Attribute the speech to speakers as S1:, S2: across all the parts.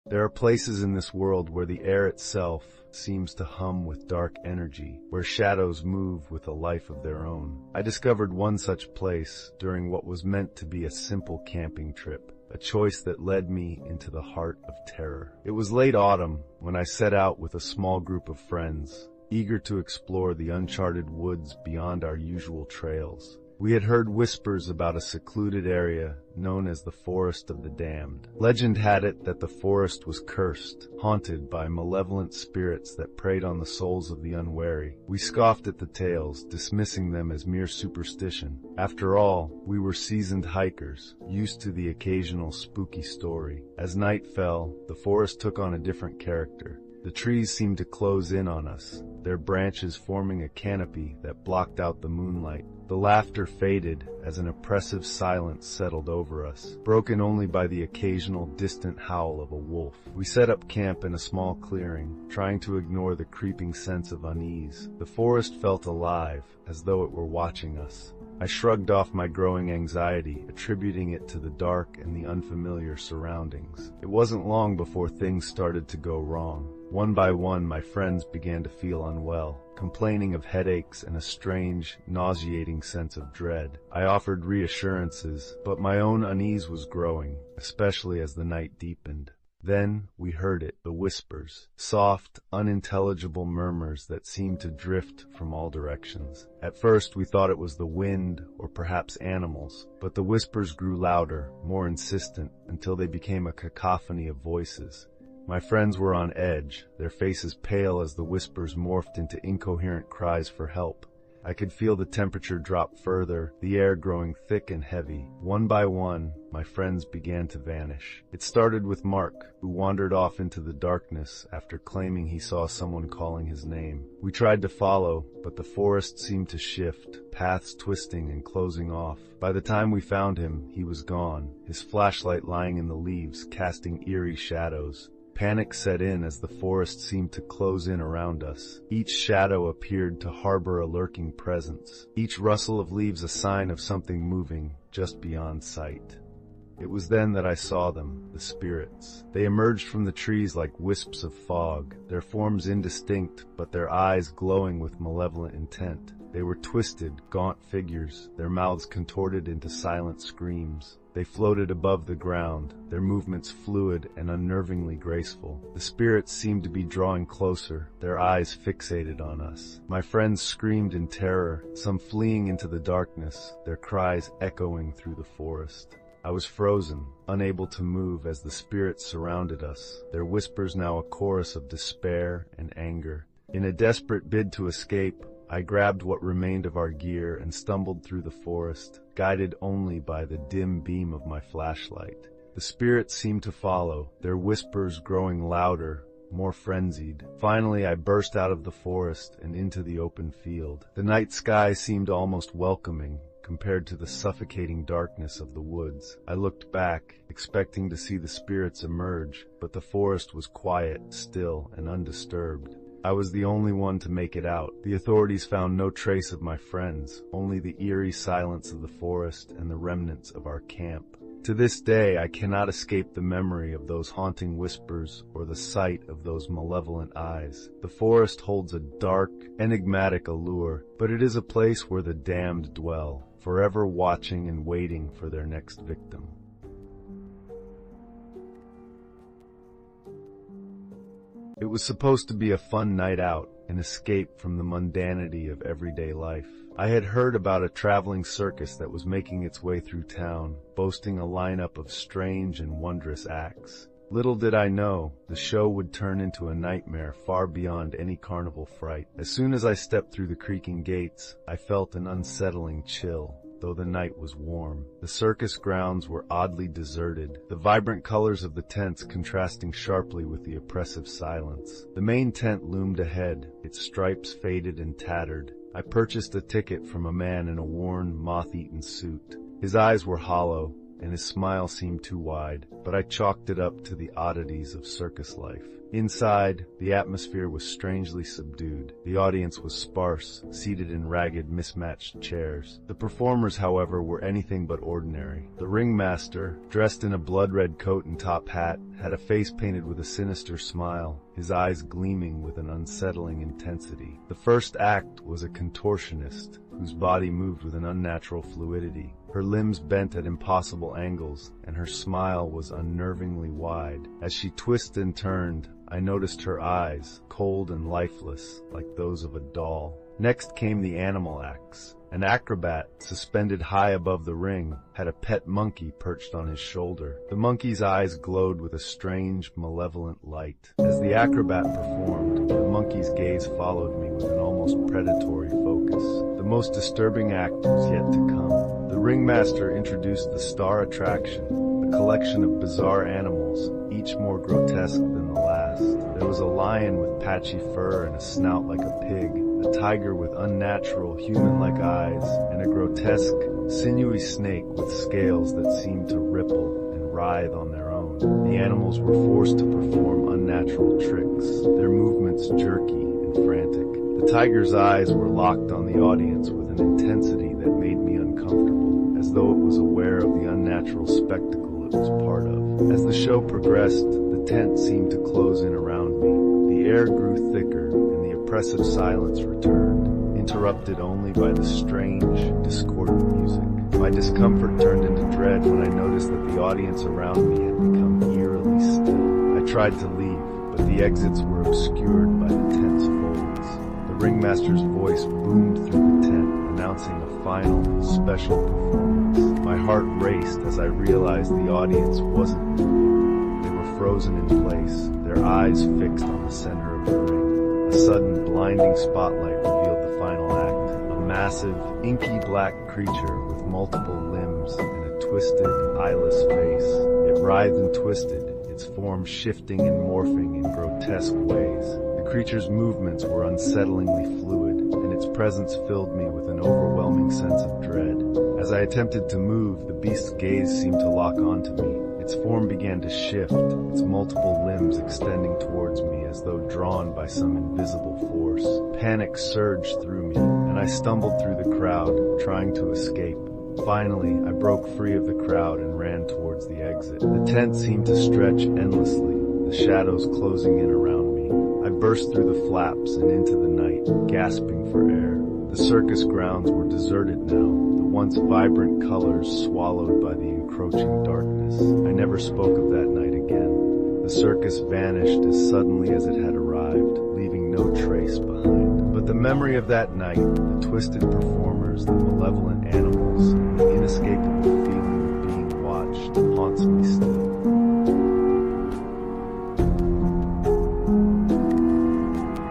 S1: There are places in this world where the air itself seems to hum with dark energy, where shadows move with a life of their own. I discovered one such place during what was meant to be a simple camping trip, a choice that led me into the heart of terror. It was late autumn when I set out with a small group of friends, eager to explore the uncharted woods beyond our usual trails. We had heard whispers about a secluded area known as the Forest of the Damned. Legend had it that the forest was cursed, haunted by malevolent spirits that preyed on the souls of the unwary. We scoffed at the tales, dismissing them as mere superstition. After all, we were seasoned hikers, used to the occasional spooky story. As night fell, the forest took on a different character. The trees seemed to close in on us, their branches forming a canopy that blocked out the moonlight. The laughter faded as an oppressive silence settled over us, broken only by the occasional distant howl of a wolf. We set up camp in a small clearing, trying to ignore the creeping sense of unease. The forest felt alive, as though it were watching us. I shrugged off my growing anxiety, attributing it to the dark and the unfamiliar surroundings. It wasn't long before things started to go wrong. One by one, my friends began to feel unwell, complaining of headaches and a strange, nauseating sense of dread. I offered reassurances, but my own unease was growing, especially as the night deepened. Then we heard it, the whispers, soft, unintelligible murmurs that seemed to drift from all directions. At first we thought it was the wind or perhaps animals, but the whispers grew louder, more insistent, until they became a cacophony of voices. My friends were on edge, their faces pale as the whispers morphed into incoherent cries for help. I could feel the temperature drop further, the air growing thick and heavy. One by one, my friends began to vanish. It started with Mark, who wandered off into the darkness after claiming he saw someone calling his name. We tried to follow, but the forest seemed to shift, paths twisting and closing off. By the time we found him, he was gone, his flashlight lying in the leaves, casting eerie shadows. Panic set in as the forest seemed to close in around us. Each shadow appeared to harbor a lurking presence, each rustle of leaves a sign of something moving just beyond sight. It was then that I saw them, the spirits. They emerged from the trees like wisps of fog, their forms indistinct, but their eyes glowing with malevolent intent. They were twisted, gaunt figures, their mouths contorted into silent screams. They floated above the ground, their movements fluid and unnervingly graceful. The spirits seemed to be drawing closer, their eyes fixated on us. My friends screamed in terror, some fleeing into the darkness, their cries echoing through the forest. I was frozen, unable to move as the spirits surrounded us, their whispers now a chorus of despair and anger. In a desperate bid to escape, I grabbed what remained of our gear and stumbled through the forest, guided only by the dim beam of my flashlight. The spirits seemed to follow, their whispers growing louder, more frenzied. Finally, I burst out of the forest and into the open field. The night sky seemed almost welcoming compared to the suffocating darkness of the woods. I looked back, expecting to see the spirits emerge, but the forest was quiet, still, and undisturbed. I was the only one to make it out. The authorities found no trace of my friends, only the eerie silence of the forest and the remnants of our camp. To this day, I cannot escape the memory of those haunting whispers or the sight of those malevolent eyes. The forest holds a dark, enigmatic allure, but it is a place where the damned dwell, forever watching and waiting for their next victim. It was supposed to be a fun night out, an escape from the mundanity of everyday life. I had heard about a traveling circus that was making its way through town, boasting a lineup of strange and wondrous acts. Little did I know, the show would turn into a nightmare far beyond any carnival fright. As soon as I stepped through the creaking gates, I felt an unsettling chill. Though the night was warm, the circus grounds were oddly deserted, the vibrant colors of the tents contrasting sharply with the oppressive silence. The main tent loomed ahead, its stripes faded and tattered. I purchased a ticket from a man in a worn, moth-eaten suit. His eyes were hollow, and his smile seemed too wide, but I chalked it up to the oddities of circus life. Inside, the atmosphere was strangely subdued. The audience was sparse, seated in ragged, mismatched chairs. The performers, however, were anything but ordinary. The ringmaster, dressed in a blood-red coat and top hat, had a face painted with a sinister smile, his eyes gleaming with an unsettling intensity. The first act was a contortionist, whose body moved with an unnatural fluidity. Her limbs bent at impossible angles, and her smile was unnervingly wide. As she twisted and turned, I noticed her eyes, cold and lifeless, like those of a doll. Next came the animal acts. An acrobat, suspended high above the ring, had a pet monkey perched on his shoulder. The monkey's eyes glowed with a strange, malevolent light. As the acrobat performed, the monkey's gaze followed me with an almost predatory focus. The most disturbing act was yet to come. The ringmaster introduced the star attraction, a collection of bizarre animals, each more grotesque than the last. There was a lion with patchy fur and a snout like a pig, a tiger with unnatural, human-like eyes, and a grotesque, sinewy snake with scales that seemed to ripple and writhe on their own. The animals were forced to perform unnatural tricks, their movements jerky and frantic. The tiger's eyes were locked on the audience with an intensity that made me uncomfortable, as though it was aware of the unnatural spectacle it was part of. As the show progressed, the tent seemed to close in around me. The air grew thicker, and the oppressive silence returned, interrupted only by the strange, discordant music. My discomfort turned into dread when I noticed that the audience around me had become eerily still. I tried to leave, but the exits were obscured by the tent's folds. The ringmaster's voice boomed through the tent, announcing a final, special performance. My heart raced as I realized the audience wasn't moving. They were frozen in place, their eyes fixed on the center of the ring. A sudden, blinding spotlight revealed the final act. A massive, inky black creature with multiple limbs and a twisted, eyeless face. It writhed and twisted, its form shifting and morphing in grotesque ways. The creature's movements were unsettlingly fluid, and its presence filled me with an overwhelming sense of dread. As I attempted to move, the beast's gaze seemed to lock onto me. Its form began to shift, its multiple limbs extending towards me as though drawn by some invisible force. Panic surged through me, and I stumbled through the crowd, trying to escape. Finally, I broke free of the crowd and ran towards the exit. The tent seemed to stretch endlessly, the shadows closing in around me. I burst through the flaps and into the night, gasping for air. The circus grounds were deserted now, the once vibrant colors swallowed by the encroaching darkness. I never spoke of that night again. The circus vanished as suddenly as it had arrived, leaving no trace behind. But the memory of that night, the twisted performers, the malevolent animals, and the inescapable feeling of being watched haunts me still.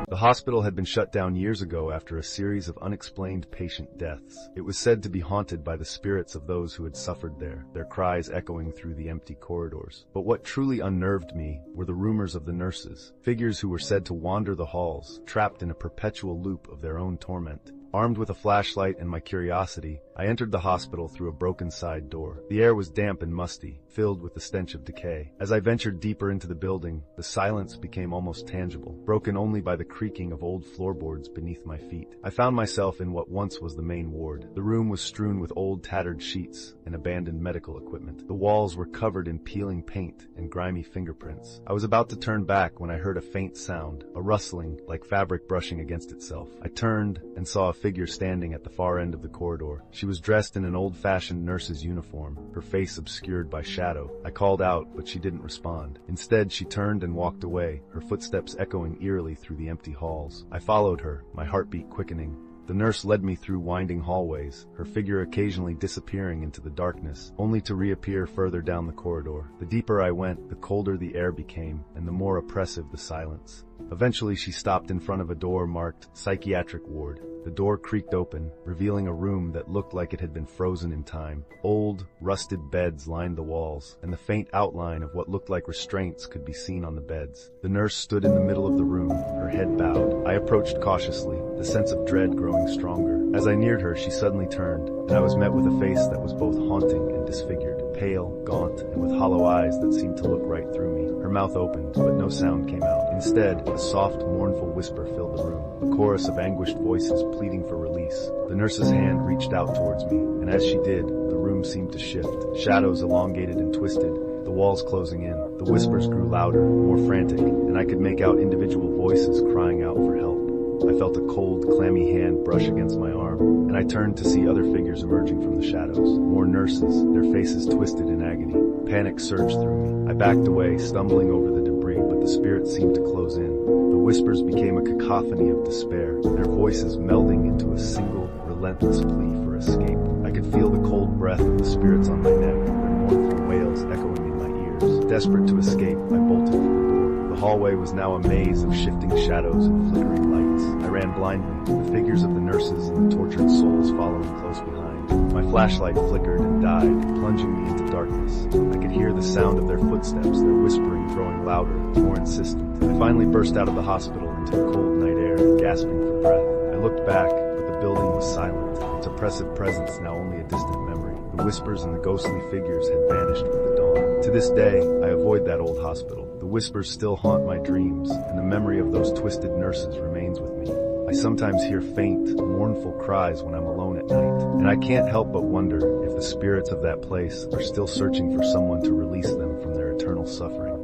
S1: The hospital had been shut down years ago after a series of unexplained patient deaths. It was said to be haunted by the spirits of those who had suffered there, their cries echoing through the empty corridors. But what truly unnerved me were the rumors of the nurses, figures who were said to wander the halls, trapped in a perpetual loop of their own torment. Armed with a flashlight and my curiosity, I entered the hospital through a broken side door. The air was damp and musty, filled with the stench of decay. As I ventured deeper into the building, the silence became almost tangible, broken only by the creaking of old floorboards beneath my feet. I found myself in what once was the main ward. The room was strewn with old tattered sheets and abandoned medical equipment. The walls were covered in peeling paint and grimy fingerprints. I was about to turn back when I heard a faint sound, a rustling like fabric brushing against itself. I turned and saw a figure standing at the far end of the corridor. She was dressed in an old-fashioned nurse's uniform, her face obscured by shadow. I called out, but she didn't respond. Instead, she turned and walked away, her footsteps echoing eerily through the empty halls. I followed her, my heartbeat quickening. The nurse led me through winding hallways, her figure occasionally disappearing into the darkness, only to reappear further down the corridor. The deeper I went, the colder the air became, and the more oppressive the silence. Eventually, she stopped in front of a door marked Psychiatric Ward. The door creaked open, revealing a room that looked like it had been frozen in time. Old, rusted beds lined the walls, and the faint outline of what looked like restraints could be seen on the beds. The nurse stood in the middle of the room, her head bowed. I approached cautiously, the sense of dread growing stronger. As I neared her, she suddenly turned, and I was met with a face that was both haunting and disfigured. pale, gaunt, and with hollow eyes that seemed to look right through me. Her mouth opened, but no sound came out. Instead, a soft, mournful whisper filled the room, a chorus of anguished voices pleading for release. The nurse's hand reached out towards me, and as she did, the room seemed to shift. Shadows elongated and twisted, the walls closing in. The whispers grew louder, more frantic, and I could make out individual voices crying out for help. I felt a cold, clammy hand brush against my arm, and I turned to see other figures emerging from the shadows. More nurses, their faces twisted in agony. Panic surged through me. I backed away, stumbling over the debris, but the spirits seemed to close in. The whispers became a cacophony of despair, their voices melding into a single, relentless plea for escape. I could feel the cold breath of the spirits on my neck, their mournful wails echoing in my ears. Desperate to escape, I bolted for the door. The hallway was now a maze of shifting shadows and flickering lights. I ran blindly, the figures of the nurses and the tortured souls following close behind. My flashlight flickered and died, plunging me into darkness. I could hear the sound of their footsteps, their whispering growing louder, more insistent. I finally burst out of the hospital into the cold night air, gasping for breath. I looked back, but the building was silent, its oppressive presence now only a distant memory. The whispers and the ghostly figures had vanished with the dawn. To this day, I avoid that old hospital. The whispers still haunt my dreams, and the memory of those twisted nurses remains with me. I sometimes hear faint, mournful cries when I'm alone at night, and I can't help but wonder if the spirits of that place are still searching for someone to release them from their eternal suffering.